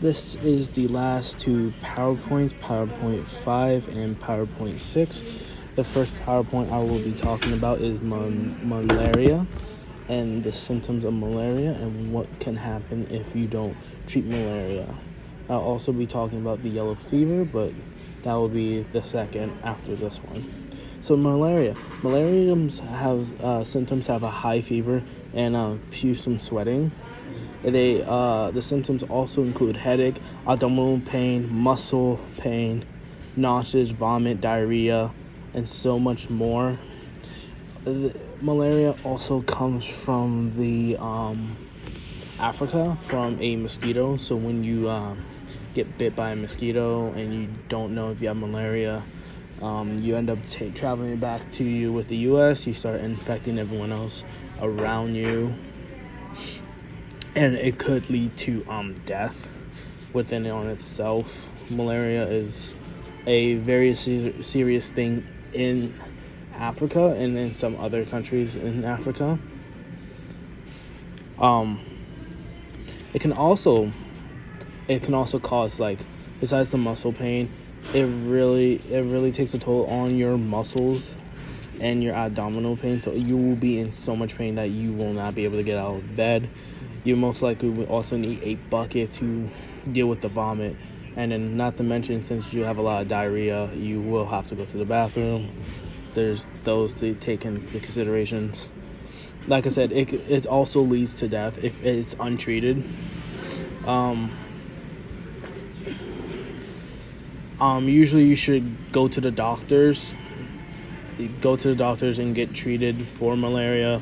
This is the last two PowerPoints, PowerPoint 5 and PowerPoint 6. The first PowerPoint I will be talking about is malaria and the symptoms of malaria and what can happen if you don't treat malaria. I'll also be talking about the yellow fever, but that will be the second after this one. So malaria have symptoms have a high fever and profuse sweating. The symptoms also include headache, abdominal pain, muscle pain, nausea, vomit, diarrhea, and so much more. Malaria also comes from the Africa from a mosquito. So when you get bit by a mosquito and you don't know if you have malaria, you end up traveling back to you with the U.S. You start infecting everyone else around you, and it could lead to death within it on itself. Malaria is a very serious thing in Africa and in some other countries in Africa. It can also cause, like, besides the muscle pain, it really takes a toll on your muscles and your abdominal pain. So you will be in so much pain that you will not be able to get out of bed. You most likely will also need a bucket to deal with the vomit. And then, not to mention, since you have a lot of diarrhea, you will have to go to the bathroom. There's those to take into considerations. Like I said, it also leads to death if it's untreated. Usually you should go to the doctors. Go to the doctors and get treated for malaria.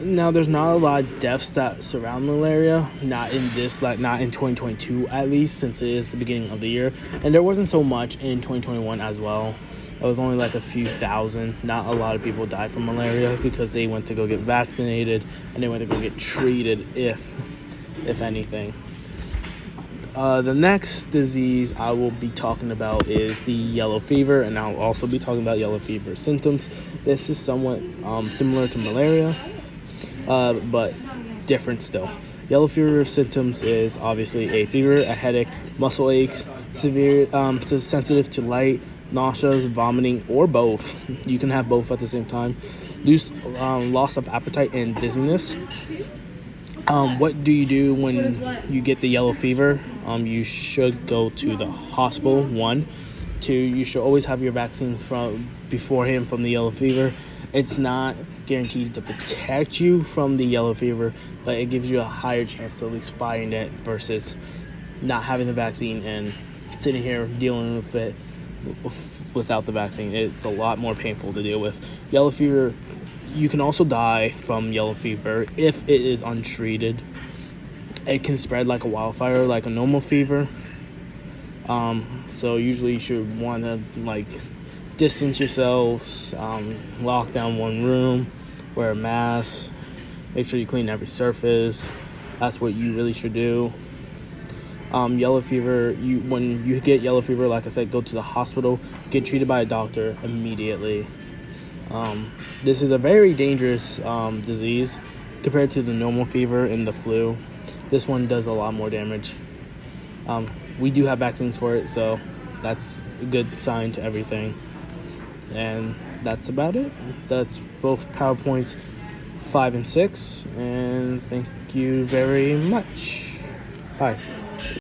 Now, there's not a lot of deaths that surround malaria, not in 2022 at least, since it is the beginning of the year. And there wasn't so much in 2021 as well. It was only like a few thousand. Not a lot of people died from malaria because they went to go get vaccinated and they went to go get treated, if anything. The next disease I will be talking about is the yellow fever, and I'll also be talking about yellow fever symptoms. This is somewhat similar to malaria, but different still. Yellow fever symptoms is obviously a fever, a headache, muscle aches, severe, sensitive to light, nausea, vomiting, or both. You can have both at the same time. Loss of appetite and dizziness. What do you do when you get the yellow fever? You should go to the hospital. 1, 2, you should always have your vaccine beforehand from the yellow fever. It's not guaranteed to protect you from the yellow fever, but it gives you a higher chance to at least fighting it versus not having the vaccine and sitting here dealing with it without the vaccine. It's a lot more painful to deal with. Yellow fever, you can also die from yellow fever if it is untreated. It can spread like a wildfire, like a normal fever. So usually you should want to distance yourselves, lock down one room, wear a mask, make sure you clean every surface. That's what you really should do. Yellow fever, when you get yellow fever, like I said, go to the hospital, get treated by a doctor immediately. This is a very dangerous disease compared to the normal fever and the flu. This one does a lot more damage. We do have vaccines for it, so that's a good sign to everything. And that's about it. That's both PowerPoints 5 and 6. And thank you very much. Bye.